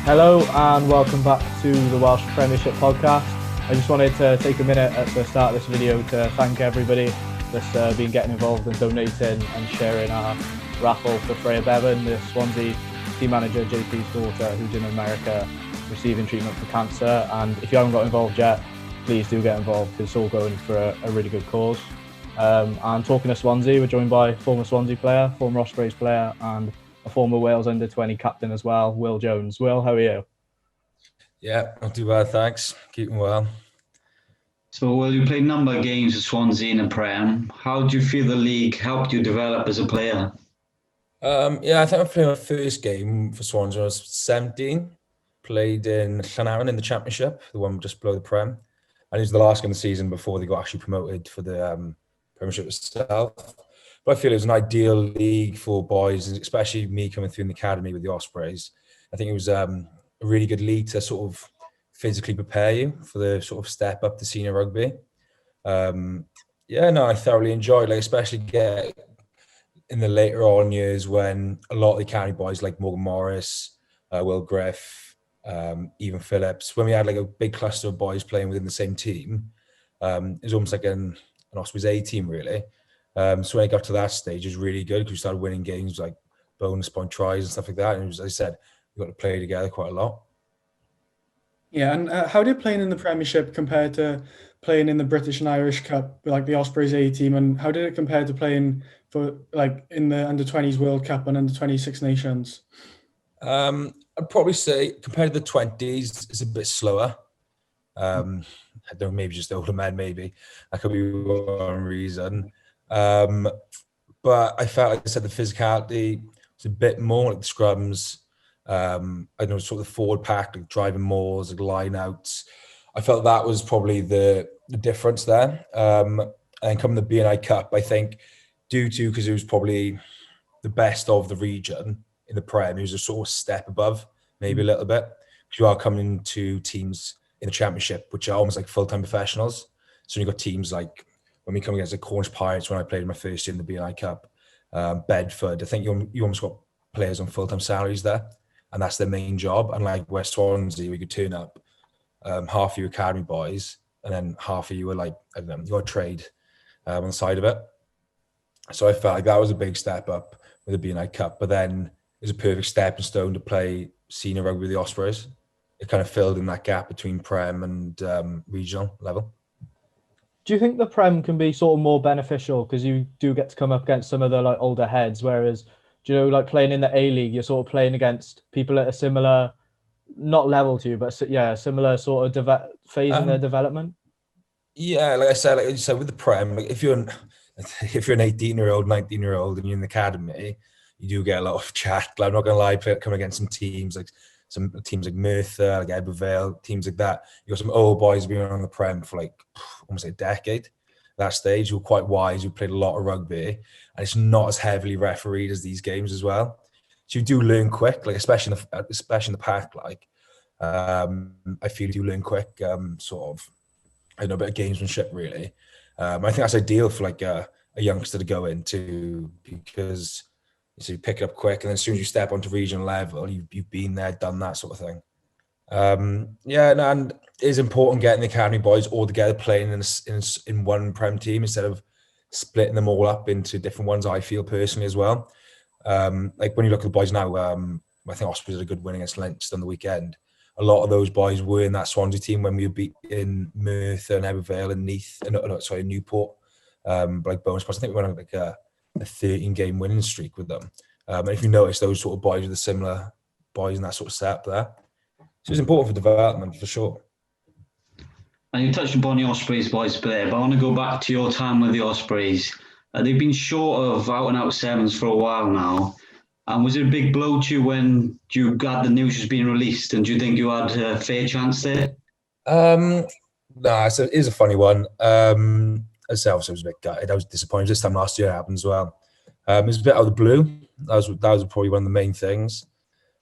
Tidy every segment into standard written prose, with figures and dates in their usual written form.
Hello and welcome back to the Welsh Premiership Podcast. I just wanted to take a minute at the start of this video to thank everybody that's been getting involved and donating and sharing our raffle for Freya Bevan, the Swansea team manager JP's daughter, who's in America receiving treatment for cancer. And if you haven't got involved yet, please do get involved because it's all going for a really good cause. And talking to Swansea, we're joined by former Swansea player, former Ospreys player and a former Wales under-20 captain as well, Will Jones. Will, how are you? Yeah, not too bad, thanks. Keeping well. So, Will, you played a number of games for Swansea in the Prem. How do you feel the league helped you develop as a player? I think I played my first game for Swansea when I was 17. Played in Llanarn in the Championship, the one just below the Prem. And it was the last game of the season before they got actually promoted for the Premiership itself. But I feel it was an ideal league for boys, especially me coming through in the academy with the Ospreys. I think it was a really good league to sort of physically prepare you for the sort of step up to senior rugby. I thoroughly enjoyed, especially get in the later on years when a lot of the academy boys like Morgan Morris, Will Griff, even Phillips, when we had a big cluster of boys playing within the same team, it was almost like an Ospreys A team really. So when I got to that stage, it was really good because we started winning games like bonus point tries and stuff like that. And it was, as I said, we got to play together quite a lot. Yeah, and how did playing in the Premiership compare to playing in the British and Irish Cup, like the Ospreys A team, and how did it compare to playing for in the under-20s World Cup and under-20 Six Nations? I'd probably say compared to the 20s, it's a bit slower. I don't know, maybe just older men, maybe. That could be one reason. But I felt, like I said, the physicality was a bit more like the scrums. I know sort of the forward pack, like driving mauls, like line outs. I felt that was probably the difference there. And coming the B&I Cup, I think, because it was probably the best of the region in the Prem, it was a sort of step above, maybe a little bit. Because you are coming into teams in the Championship, which are almost like full-time professionals. So you've got teams like, when we come against the Cornish Pirates, when I played my first year in the B&I Cup, Bedford, I think you almost got players on full-time salaries there, and that's their main job. And like West Swansea, we could turn up, half of you academy boys, and then half of you were like, I don't know, you got trade on the side of it. So I felt like that was a big step up with the B&I Cup, but then it was a perfect stepping stone to play senior rugby with the Ospreys. It kind of filled in that gap between Prem and regional level. Do you think the Prem can be sort of more beneficial because you do get to come up against some of the older heads, whereas, playing in the A-League, you're sort of playing against people at a similar, not level to you, but similar sort of phase in their development? Yeah, like you said, with the Prem, if you're an 18-year-old, 19-year-old and you're in the academy, you do get a lot of chat. I'm not going to lie, coming against some teams like Merthyr, like Ebervale, teams like that. You got some old boys who've been on the Prem for almost a decade. That stage, who were quite wise, who played a lot of rugby, and it's not as heavily refereed as these games as well. So you do learn quick, especially in the pack. I feel you do learn quick. A bit of gamesmanship really. I think that's ideal for a youngster to go into because. So you pick it up quick, and then as soon as you step onto regional level, you've been there, done that sort of thing. And it is important getting the academy boys all together playing in one Prem team instead of splitting them all up into different ones. I feel personally as well. When you look at the boys now, I think Ospreys had a good win against Leinster on the weekend. A lot of those boys were in that Swansea team when we were beating Merthyr and Ebervale and Newport. Bonus points. I think we went on a 13-game winning streak with them. And if you notice, those sort of boys are the similar boys in that sort of setup there. So it's important for development, for sure. And you touched upon the Ospreys boys there, but I want to go back to your time with the Ospreys. They've been short of out-and-out sevens for a while now. And was it a big blow to you when you got the news was being released? And do you think you had a fair chance there? No, it is a funny one. As I was a bit gutted. I was disappointed. This time last year it happened as well. It was a bit out of the blue. That was probably one of the main things.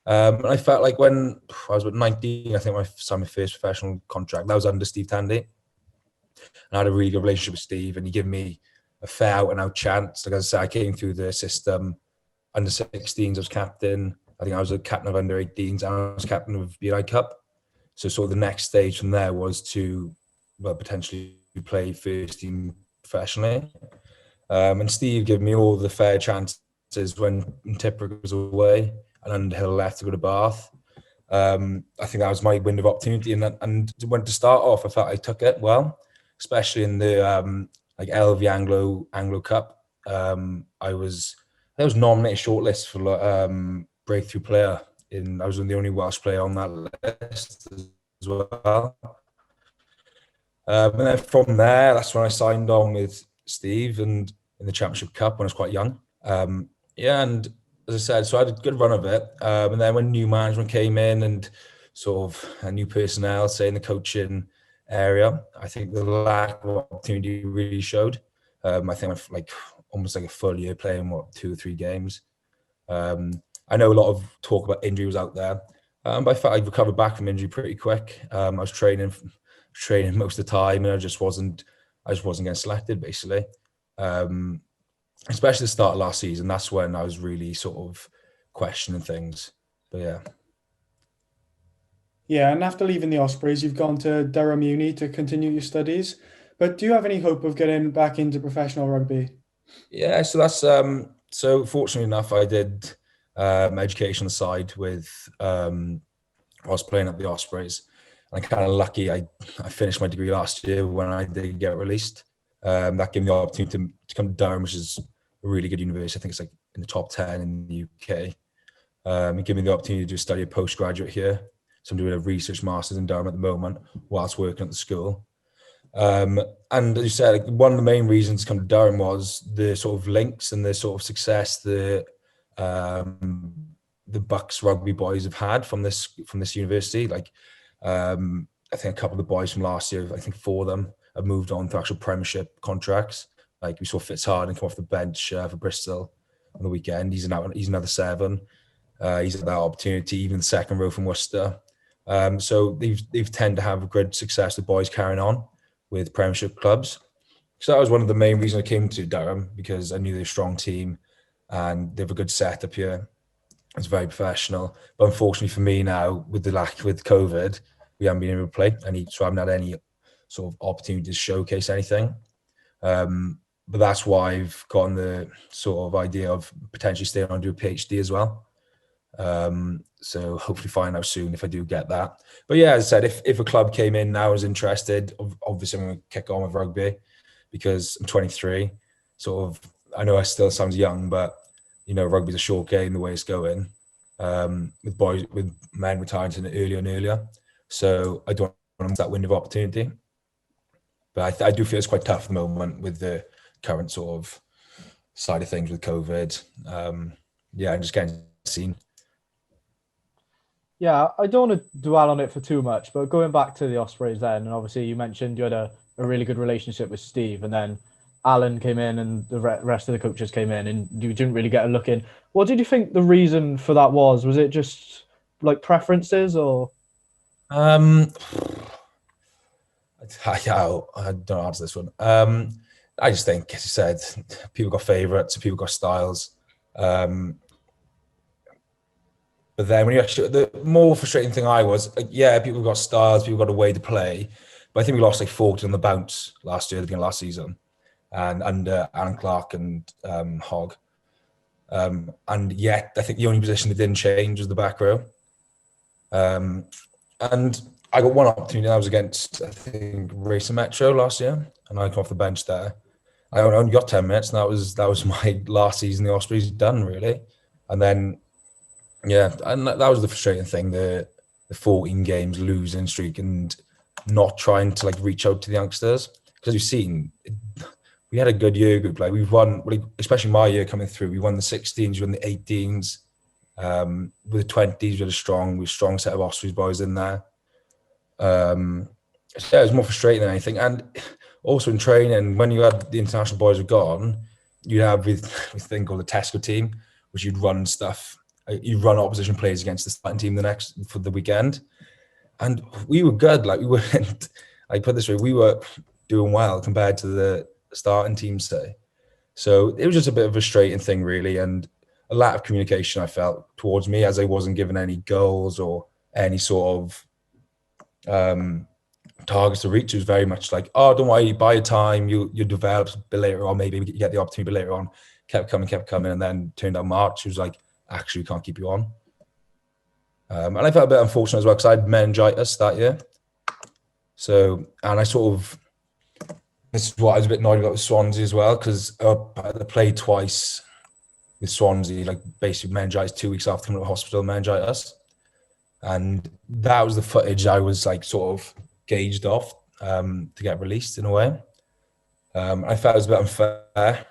And I felt like when I was about 19, I think I signed my first professional contract. That was under Steve Tandy. And I had a really good relationship with Steve, and he gave me a fair out-and-out chance. Like I said, I came through the system, under 16s, I was captain. I think I was a captain of under 18s and I was captain of the BNI Cup. So sort of the next stage from there was to potentially play first team professionally. And Steve gave me all the fair chances when Tipper was away and Underhill left to go to Bath. I think that was my window of opportunity, and when to start off, I felt I took it well, especially in the like LV Anglo Cup. I was nominated shortlist for breakthrough player. I was the only Welsh player on that list as well. And then from there, that's when I signed on with Steve and in the Championship Cup when I was quite young. And as I said, so I had a good run of it. And then when new management came in and sort of a new personnel, say in the coaching area, I think the lack of opportunity really showed. I think I like almost like a full year playing 2 or 3 games. I know a lot of talk about injury was out there, but I felt I recovered back from injury pretty quick. I was training most of the time, and I just wasn't getting selected basically. Especially the start of last season, that's when I was really sort of questioning things. But yeah. Yeah, and after leaving the Ospreys, you've gone to Durham Uni to continue your studies. But do you have any hope of getting back into professional rugby? Yeah, so that's so fortunately enough, I did education side with I was playing at the Ospreys. I'm kind of lucky. I finished my degree last year when I did get released. That gave me the opportunity to come to Durham, which is a really good university. I think it's like in the top 10 in the UK. It gave me the opportunity to study a postgraduate here. So I'm doing a research master's in Durham at the moment whilst working at the school. And as you said, one of the main reasons to come to Durham was the sort of links and the sort of success the Bucks rugby boys have had from this university. Like I think a couple of the boys from last year, I think 4 of them have moved on to actual Premiership contracts. Like we saw Fitzharden come off the bench for Bristol on the weekend. He's another 7. He's had that opportunity, even the second row from Worcester. So they've tend to have good success with boys carrying on with Premiership clubs. So that was one of the main reasons I came to Durham, because I knew they're a strong team and they have a good setup here. It's very professional. But unfortunately for me now, with COVID, we haven't been able to play so I haven't had any sort of opportunity to showcase anything. But that's why I've gotten the sort of idea of potentially staying on to do a PhD as well. So hopefully find out soon if I do get that. But yeah, as I said, if a club came in now is interested, obviously I'm going to kick on with rugby because I'm 23. Sort of, I know I still sound young, but you know, rugby's a short game the way it's going. With men retiring earlier and earlier. So I don't want to miss that window of opportunity. But I do feel it's quite tough at the moment with the current sort of side of things with COVID. I'm just getting seen. Yeah, I don't want to dwell on it for too much, but going back to the Ospreys then, and obviously you mentioned you had a really good relationship with Steve, and then Alan came in and the rest of the coaches came in and you didn't really get a look in. What did you think the reason for that was? Was it just like preferences or? I don't answer this one. I just think, as you said, people got favourites, people got styles. But then when you actually, the more frustrating thing people got styles, people got a way to play. But I think we lost like 40 on the bounce last year, at the beginning of last season, and under Alan Clark and Hogg. And yet, I think the only position that didn't change was the back row. And I got one opportunity. I was against, I think, Racing Metro last year, and I came off the bench there. I only got 10 minutes, and that was my last season. The Ospreys done really, and then. Yeah, and that was the frustrating thing, the 14 games losing streak and not trying to like reach out to the youngsters. Because you've seen, we had a good year group. Like we've won, especially my year coming through, we won the 16s, we won the 18s. With the 20s, we had a strong set of Ospreys boys in there. It was more frustrating than anything. And also in training, when you had the international boys were gone, you'd have with a thing called the Tesco team, which you'd run stuff. You run opposition players against the starting team for the weekend, and we were good. Like we weren't. I put it this way, we were doing well compared to the starting team, say. So it was just a bit of a frustrating thing, really. And a lack of communication I felt towards me, as I wasn't given any goals or any sort of targets to reach. It was very much like, oh, don't worry, buy your time, you develop a bit later on, maybe you get the opportunity a bit later on. Kept coming, and then turned out March, it was like, actually, we can't keep you on. And I felt a bit unfortunate as well, because I had meningitis that year. So, and I sort of, this is what I was a bit annoyed about with Swansea as well, because I played twice with Swansea, like basically meningitis 2 weeks after coming to hospital, meningitis. And that was the footage I was like sort of gauged off to get released in a way. I felt it was a bit unfair.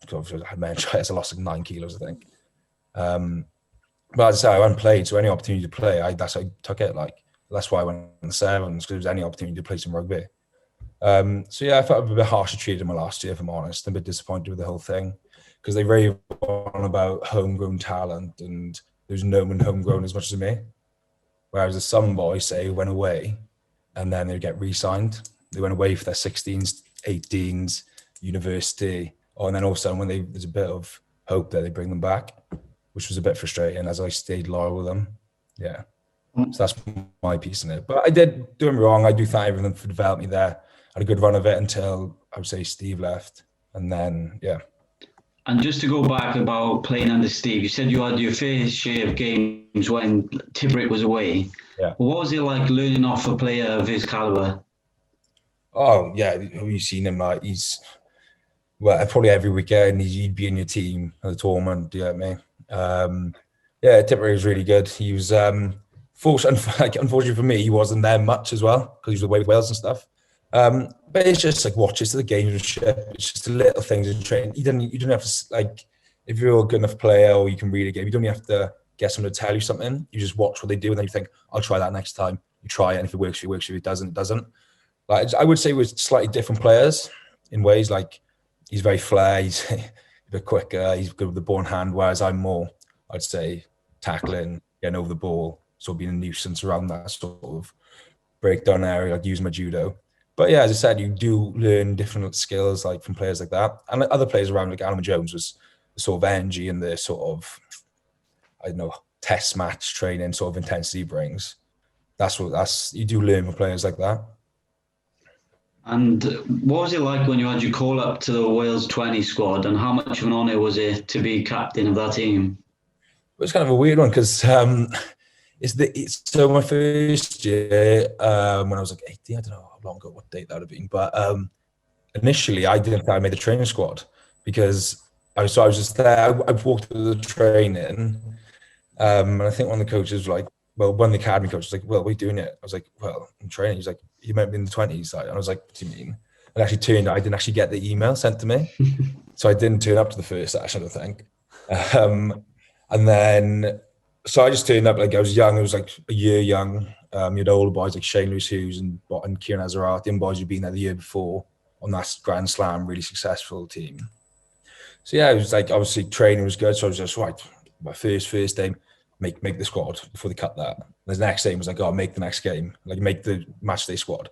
Because I had meningitis, I lost like 9 kilos, I think. But as I say, I hadn't played, so any opportunity to play, that's how I took it. Like, that's why I went in the sevens, because there was any opportunity to play some rugby. So yeah, I felt a bit harshly treated in my last year, if I'm honest. I'm a bit disappointed with the whole thing, because they rave on about homegrown talent, and there's no one homegrown as much as me. Whereas there's some boys, say, who went away, and then they get re-signed. They went away for their 16s, 18s, university, and then all of a sudden, when there's a bit of hope there, they bring them back, which was a bit frustrating, as I stayed loyal with them. Yeah. So that's my piece in it. But I did do him wrong. I do thank everyone for developing me there. I had a good run of it until, I would say, Steve left. And then, yeah. And just to go back about playing under Steve, you said you had your fair share of games when Tibrick was away. Yeah. What was it like learning off a player of his calibre? Oh, yeah. You've seen him, like, he's, well, probably every weekend he'd be in your team at the tournament, do you get me? Yeah, Tibrick was really good. He was, unfortunately for me, he wasn't there much as well, because he was away with Wales and stuff. But it's just like watches to the gamesmanship. It's just the little things in training. You don't have to, like, if you're a good enough player or you can read a game, you don't have to get someone to tell you something. You just watch what they do, and then you think, I'll try that next time. You try it, and if it works, it works. If it doesn't, it doesn't. Like, I would say we're slightly different players in ways. Like, he's very flair, he's a bit quicker, he's good with the ball in hand, whereas I'm more, I'd say, tackling, getting over the ball, sort of being a nuisance around that sort of breakdown area, like using my judo. But yeah, as I said, you do learn different skills, like, from players like that. And other players around, like Alan Jones, was the sort of energy and the sort of, I don't know, test match training sort of intensity brings. You do learn from players like that. And what was it like when you had your call up to the Wales 20 squad, and how much of an honour was it to be captain of that team? It was kind of a weird one, because so my first year, when I was like 18, I don't know how long ago, what date that would have been, but initially I didn't think I made the training squad, because I was just there. I walked through the training, and I think one of the coaches was like, well, one of the academy coaches was like, well, what are you doing it? I was like, well, I'm training. He's like, you meant to be in the 20s. And I was like, what do you mean? And actually turned out I didn't actually get the email sent to me. So I didn't turn up to the first session, I think. And then, so I just turned up, like, I was young. I was like a year young. You had older boys like Shane Lewis-Hughes and Kieran Azarati, and boys who'd been there the year before on that Grand Slam, really successful team. So yeah, it was like, obviously training was good. So I was just, right, my first day, make the squad before they cut that. And the next game was like, oh, make the next game, like make the match day squad.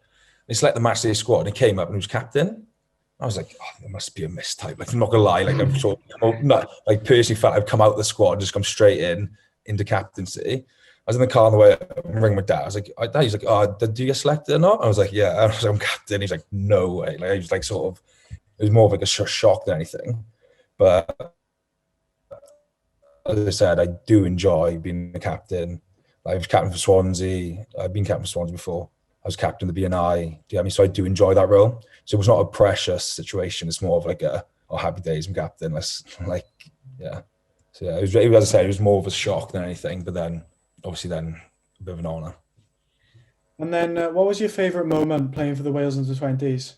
They selected the match day squad, and he came up and he was captain. I was like, oh, there must be a mistype. Like, I'm not gonna lie, like, I'm sort of not, like, personally felt I'd come out of the squad, just come straight into captaincy. I was in the car on the way up and ring my dad. I was like, Dad, he's like, oh, did you get selected or not? I was like, yeah. I was like, I'm captain. He's like, no way. Like, I was like, sort of, it was more of like a shock than anything. But as I said, I do enjoy being a captain. I was captain for Swansea. I've been captain for Swansea before. I was captain of the BNI. Do you know what I mean? So I do enjoy that role. So it was not a precious situation. It's more of like happy days, I'm captain. Let's, like, yeah. So yeah, it was, as I said, it was more of a shock than anything. But then, obviously, then a bit of an honour. And then, what was your favourite moment playing for the Wales under-20s?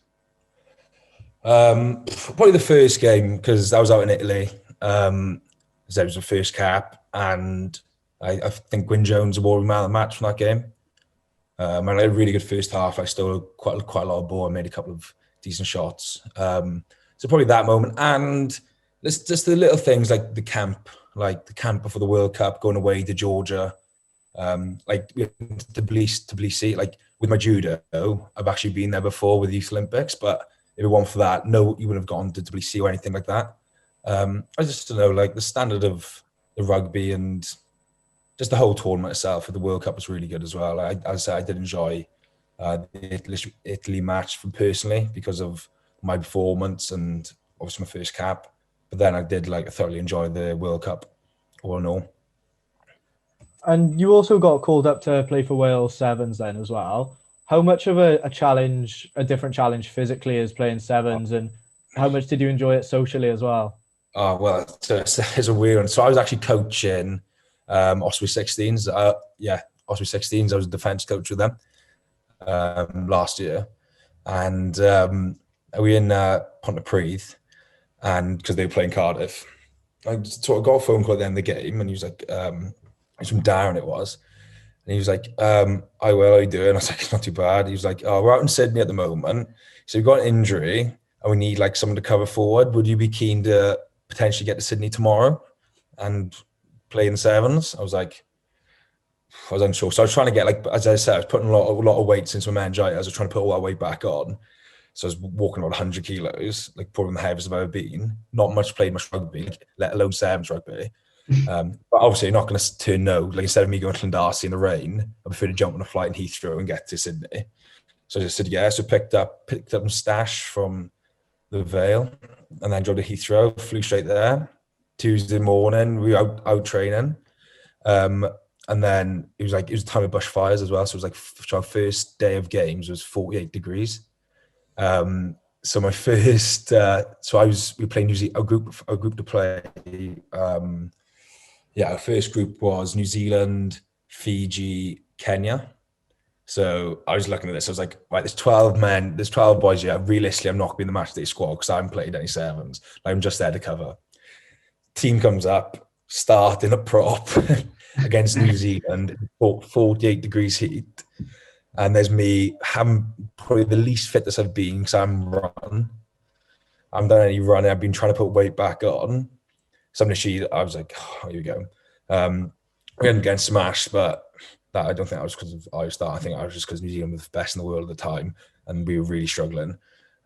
Probably the first game, because I was out in Italy. It was the first cap, and I think Gwyn Jones awarded man of the match from that game. And I had a really good first half. I stole quite a lot of ball. I made a couple of decent shots. So probably that moment, and there's just the little things like the camp before the World Cup, going away to Georgia, like Tbilisi. Like, with my judo, I've actually been there before with Youth Olympics, but if it weren't for that, no, you wouldn't have gone to Tbilisi or anything like that. I just don't know, like the standard of the rugby and just the whole tournament itself for the World Cup was really good as well. As I said, I did enjoy the Italy match personally because of my performance and obviously my first cap. But then I did thoroughly enjoy the World Cup all in all. And you also got called up to play for Wales Sevens then as well. How much of a different challenge physically is playing Sevens, and how much did you enjoy it socially as well? Oh, well, it's a weird one. So I was actually coaching Ospreys 16s. Ospreys 16s. I was a defence coach with them last year. And we were in Pontypridd, and because they were playing Cardiff. I sort of got a phone call at the end of the game, and he was like, it's from Darren it was. And he was like, hi Will, how you doing? I was like, it's not too bad. He was like, oh, we're out in Sydney at the moment. So we've got an injury and we need someone to cover forward. Would you be keen to potentially get to Sydney tomorrow and play in the Sevens? I was unsure. So I was trying to get, as I said, I was putting a lot of weight since my meningitis. I was trying to put all that weight back on. So I was walking about 100 kilos, probably the heaviest I've ever been. Not played much rugby, let alone Sevens rugby. But obviously you're not going to turn no. Instead of me going to Llandarcy in the rain, I prefer to jump on a flight in Heathrow and get to Sydney. So I just said yes. So picked up some stash from the Vale and then drove to Heathrow, flew straight there. Tuesday morning, we were out training. And then it was a time of bushfires as well. So it was our first day of games was 48 degrees. So my first, we played New Zealand, our group to play. Our first group was New Zealand, Fiji, Kenya. So I was looking at this. I was like, right, there's 12 men, there's 12 boys here. Realistically, I'm not going to be in the match day squad because I haven't played any Sevens. I'm just there to cover. Team comes up, start in a prop against New Zealand, 48 degrees heat. And there's me, I'm probably the least fit that I've been because I'm done any running. I've been trying to put weight back on. I was like, oh, here we go. We hadn't getting smashed, but I don't think that was because of Irish start. I think I was just because New Zealand was the best in the world at the time and we were really struggling.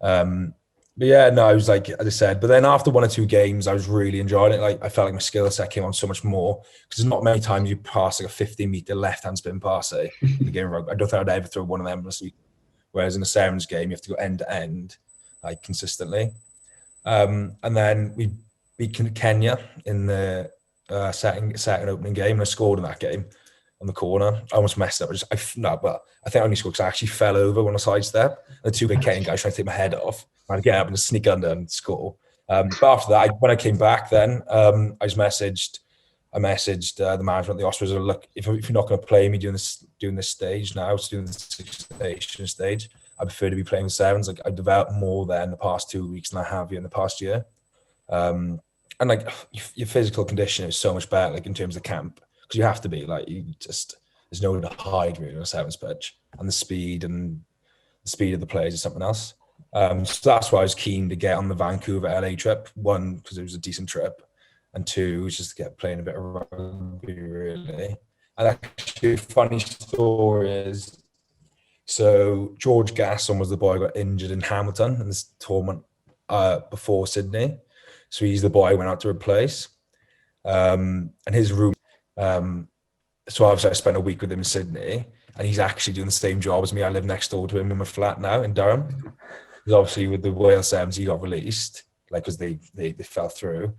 But yeah, no, I was as I said, but then after one or two games, I was really enjoying it. I felt like my skill set came on so much more because there's not many times you pass a 50-meter left-hand spin pass in the game of rugby. I don't think I'd ever throw one of them. Whereas in a Sevens game, you have to go end to end, consistently. And then we beat Kenya in the second opening game, and I scored in that game on the corner. I almost messed up. But I think I only scored because I actually fell over when I sidestep. The two big Kenyan guys trying to take my head off. I'd get up and just sneak under and score. But after that, when I came back, then I messaged the management of the Ospreys. Look, if you're not going to play me during this stage now, doing the Six Nations stage, I prefer to be playing the Sevens. I developed more there in the past 2 weeks than I have in the past year. And your physical condition is so much better, in terms of camp, because you have to be there's nowhere to hide really on a Sevens pitch, and the speed of the players is something else. So that's why I was keen to get on the Vancouver LA trip. One, because it was a decent trip, and two, was just to get playing a bit of rugby really. And actually, a funny story is, so George Gasson was the boy who got injured in Hamilton in this tournament before Sydney. So he's the boy I went out to replace. And his room, so obviously I spent a week with him in Sydney, and he's actually doing the same job as me. I live next door to him in my flat now in Durham. Because obviously with the Wales Sevens, he got released, because they fell through.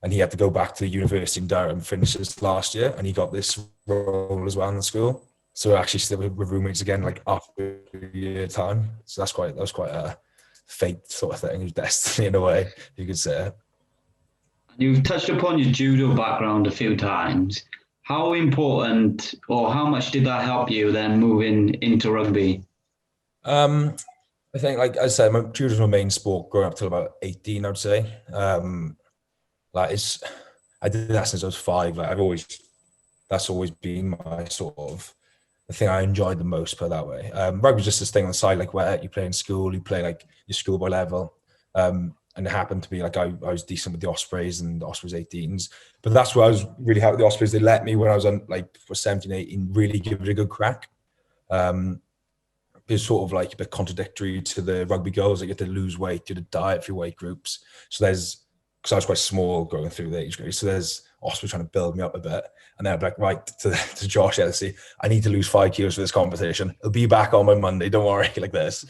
And he had to go back to the university in Durham, finish his last year, and he got this role as well in the school. So we're actually still with roommates again, after a year time. So that was quite a fate sort of thing, destiny in a way, you could say. You've touched upon your judo background a few times. How important or how much did that help you then moving into rugby? I think, like I said, my judo was my main sport growing up till about 18, I would say. I did that since I was 5. That's always been my sort of the thing I enjoyed the most, put it that way. Rugby was just this thing on the side, where you play in school, you play your schoolboy level. And it happened to be I was decent with the Ospreys and the Ospreys 18s. But that's where I was really happy with the Ospreys. They let me, when I was on 17, 18, really give it a good crack. It's sort of a bit contradictory to the rugby girls. You have to lose weight, you have to diet for your weight groups. So because because I was quite small going through the age grade. So there's Ospreys trying to build me up a bit. And then I'd be like, right, to Josh Elsie, I need to lose 5 kilos for this competition. It'll be back on my Monday, don't worry, like this.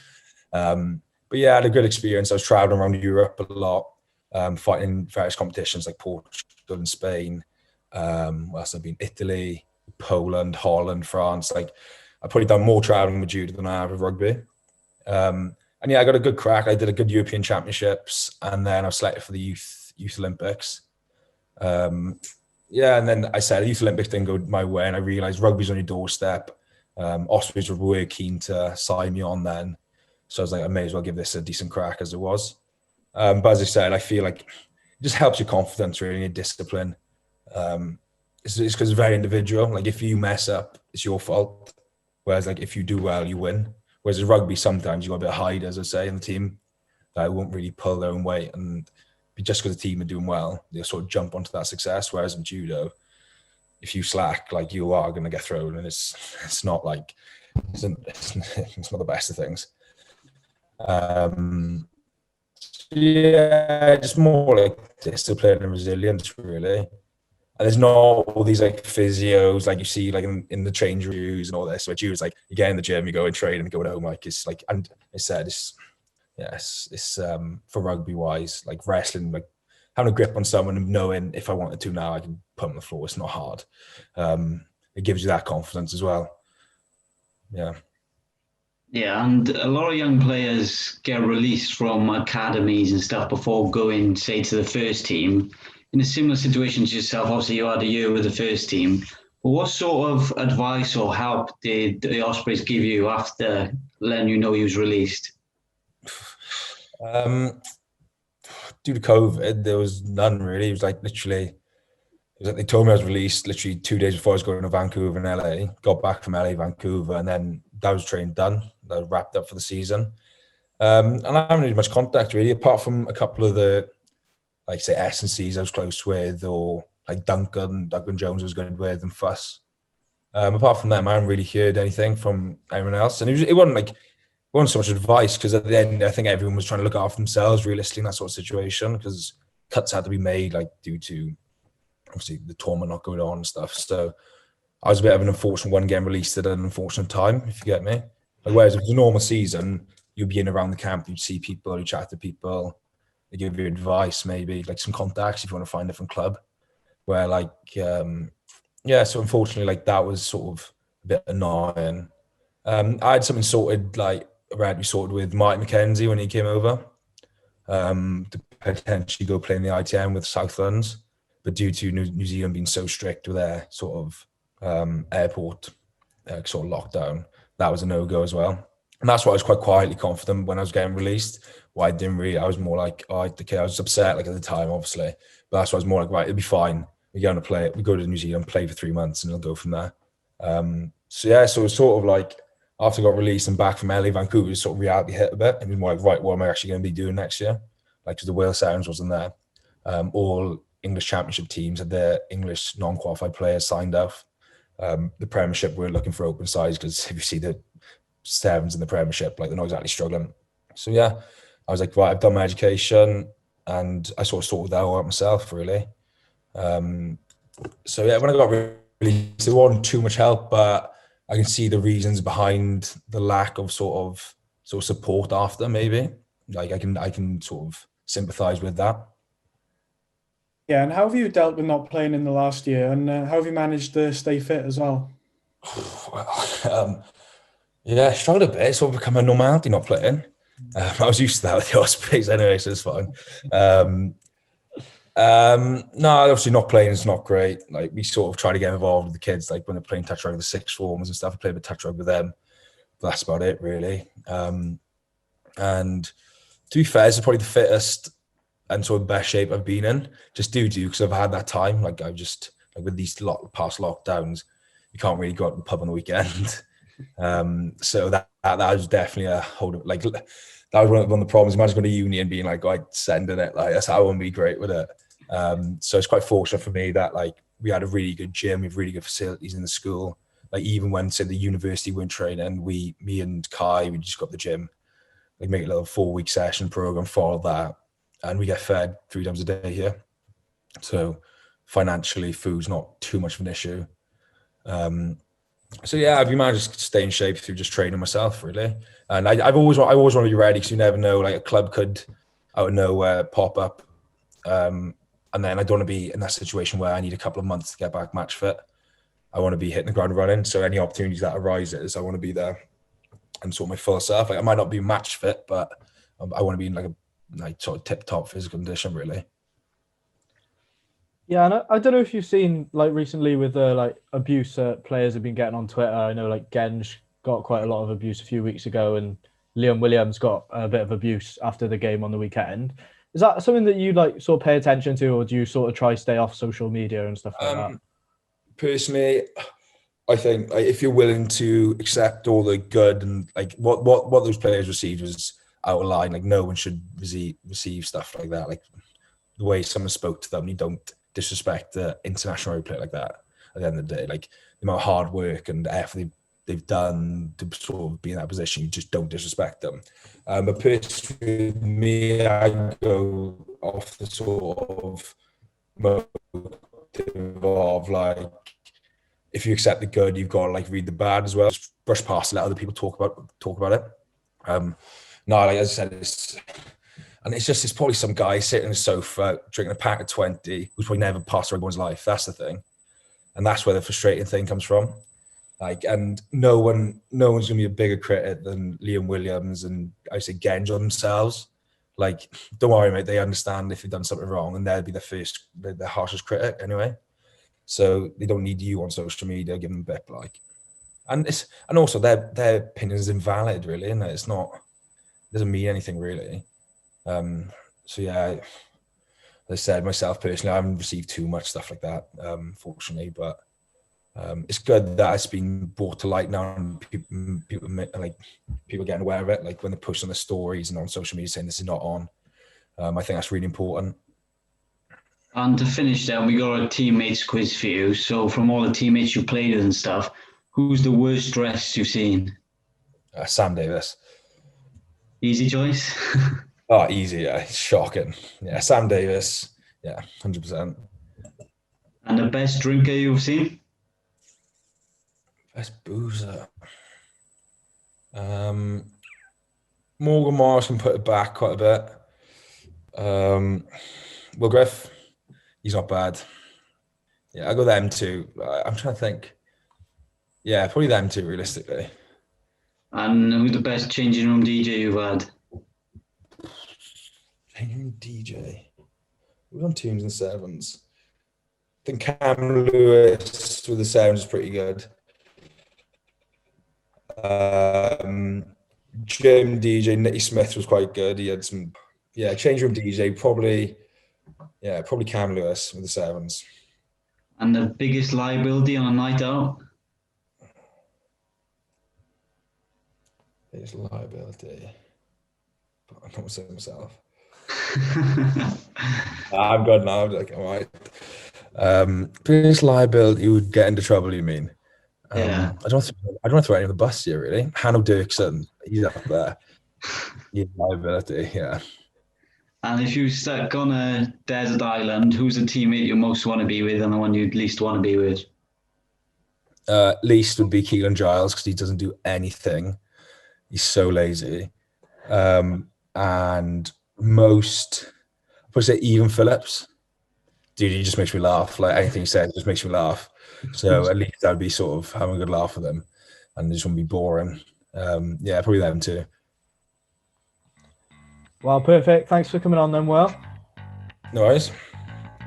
But yeah, I had a good experience. I was traveling around Europe a lot, fighting in various competitions like Portugal and Spain. What else have been? Italy, Poland, Holland, France. Like, I've probably done more traveling with judo than I have with rugby. And yeah, I got a good crack. I did a good European Championships, and then I was selected for the Youth Olympics. Yeah, and then I said the Youth Olympics didn't go my way, and I realised rugby's on your doorstep. Ospreys were keen to sign me on then. So I was like, I may as well give this a decent crack as it was. But as I said, I feel like it just helps your confidence, really, your discipline. It's because it's very individual. Like, if you mess up, it's your fault. Whereas, like, if you do well, you win. Whereas in rugby, sometimes you got a bit of hide, as I say, in the team that won't really pull their own weight. And just because the team are doing well, they'll sort of jump onto that success. Whereas in judo, if you slack, like, you are going to get thrown, and it's not like it's not the best of things. Yeah, just more like discipline and resilience, really. And there's not all these like physios like you see like in the change reviews and all this, where it's like you get in the gym, you go and train, and go home. Like, it's like, and I said, it's for rugby wise, like wrestling, like having a grip on someone and knowing if I wanted to now, I can put them on the floor. It's not hard. It gives you that confidence as well. Yeah. Yeah, and a lot of young players get released from academies and stuff before going, say, to the first team. In a similar situation to yourself, obviously you had a year with the first team. But what sort of advice or help did the Ospreys give you after letting you know he was released? Due to COVID, there was none really. It was like they told me I was released literally 2 days before I was going to Vancouver and LA. Got back from LA, Vancouver, and then that was training done. That was wrapped up for the season. And I haven't had much contact really, apart from a couple of the, like, say, S&Cs I was close with, or like Duncan Jones was good with, and Fuss. Apart from them, I haven't really heard anything from anyone else. And it wasn't so much advice, because at the end, I think everyone was trying to look after themselves realistically in that sort of situation, because cuts had to be made, like, due to obviously the tournament not going on and stuff. So I was a bit of an unfortunate one getting released at an unfortunate time, if you get me. Like, whereas if it was a normal season, you'd be in around the camp, you'd see people, you'd chat to people, they give you advice, maybe like some contacts if you want to find a different club. Where like, yeah, so unfortunately, like, that was sort of a bit annoying. I had something sorted, like around we sorted with Martin McKenzie when he came over, to potentially go play in the ITM with Southlands. But due to New Zealand being so strict with their sort of airport sort of lockdown, that was a no-go as well. And that's why I was quite quietly confident when I was getting released. Why I was more like, oh, okay, I was upset like at the time, obviously. But that's why I was more like, right, it'll be fine. We go to New Zealand, play for 3 months, and it'll go from there. So it was sort of like, after I got released and back from LA, Vancouver, sort of reality hit a bit. It was more like, right, what am I actually going to be doing next year? Like, because the Wales Sounds wasn't there. All English Championship teams had their English non-qualified players signed off. The Premiership were looking for open sides, because if you see the sevens in the Premiership, like, they're not exactly struggling. So yeah, I was like, right, I've done my education, and I sort of sorted that all out myself, really. So yeah, when I got released, there wasn't too much help, but I can see the reasons behind the lack of sort of support after, maybe. Like, I can sort of sympathise with that. Yeah, and how have you dealt with not playing in the last year, and how have you managed to stay fit as well? Well, yeah, I struggled a bit. It's sort of become a normality not playing. I was used to that with the Ospreys anyway, so it's fine. No, obviously not playing is not great. Like, we sort of try to get involved with the kids, like when they're playing touch rugby with the sixth formers and stuff. I play a bit of touch rugby with them. But that's about it, really. And to be fair, this is probably the fittest and sort of best shape I've been in, just due to, because I've had that time. Like, I've just, like, with these past lockdowns, you can't really go out to the pub on the weekend. So that was definitely a hold. Like, that was one of the problems. Imagine going to uni and being like, oh, I'd sending it. Like, I wouldn't be great with it. So it's quite fortunate for me that, like, we had a really good gym, we have really good facilities in the school. Like, even when, say, the university weren't training, me and Kai, we just got the gym, like, make a little 4-week session program, follow that. and we get fed 3 times a day here. So financially, food's not too much of an issue. So yeah, I've managed to stay in shape through just training myself, really. And I always want to be ready, because you never know, like a club could out of nowhere pop up. And then I don't want to be in that situation where I need a couple of months to get back match fit. I want to be hitting the ground running. So any opportunities that arises, I want to be there and sort of my full self. Like I might not be match fit, but I want to be in like sort of tip top physical condition, really. Yeah, and I don't know if you've seen like recently with the like abuse that players have been getting on Twitter. I know like Genge got quite a lot of abuse a few weeks ago, and Liam Williams got a bit of abuse after the game on the weekend. Is that something that you like sort of pay attention to, or do you sort of try stay off social media and stuff like that? Personally, I think like, if you're willing to accept all the good and like what those players received was out of line. Like no one should receive stuff like that. Like the way someone spoke to them, you don't disrespect the international rugby player like that. At the end of the day, like the amount of hard work and effort they've done to sort of be in that position, you just don't disrespect them. But personally, with me, I go off the sort of motive of like, if you accept the good, you've got to like read the bad as well. Just brush past it, let other people talk about it. No, like as I said, it's probably some guy sitting on a sofa drinking a pack of 20 who's probably never passed through everyone's life. That's the thing, and that's where the frustrating thing comes from. Like, and no one's gonna be a bigger critic than Liam Williams and I say Genge on themselves. Like, don't worry, mate. They understand if you've done something wrong, and they'll be the harshest critic anyway. So they don't need you on social media giving them a bit like, and also their opinion is invalid, really, and it doesn't mean anything really. So yeah, as I said, myself personally, I haven't received too much stuff like that, fortunately, but it's good that it's been brought to light now, and people getting aware of it, like when they're posting the stories and on social media saying this is not on. I think that's really important. And to finish then, we got a teammates quiz for you. So from all the teammates you played with and stuff, who's the worst dressed you've seen? Sam Davis. Easy choice. Oh, easy, yeah. It's shocking. Yeah, Sam Davis. Yeah, 100%. And the best drinker you've seen? Best boozer. Morgan Morris can put it back quite a bit. Will Griff, he's not bad. Yeah, I go them two. I'm trying to think. Yeah, probably them two, realistically. And who's the best changing room DJ you've had? Changing room DJ. Who's on teams and sevens? I think Cam Lewis with the sevens is pretty good. Gym DJ Nicky Smith was quite good. He had some, change room DJ probably Cam Lewis with the sevens. And the biggest liability on a night out? Biggest liability. I'm not saying myself. I'm good now. I'm like, all right. Biggest liability would get into trouble. You mean? Yeah. I don't want to throw any of the bus here, really. Hanno Dirksen, he's up there. He's liability, yeah. And if you stuck on a desert island, who's the teammate you most want to be with and the one you'd least want to be with? Least would be Keelan Giles, because he doesn't do anything. He's so lazy. And most, I'd probably say Even Phillips. Dude, he just makes me laugh. Like anything he says just makes me laugh. So at least I'd be sort of having a good laugh with him, and just wouldn't be boring. Probably them too. Well, perfect. Thanks for coming on then, Will. No worries.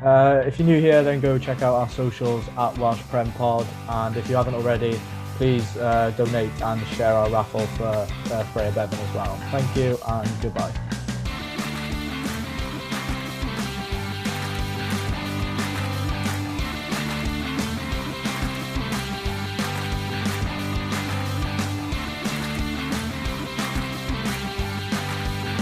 If you're new here, then go check out our socials at Welsh Prem Pod, and if you haven't already, please donate and share our raffle for Freya Bevan as well. Thank you and goodbye.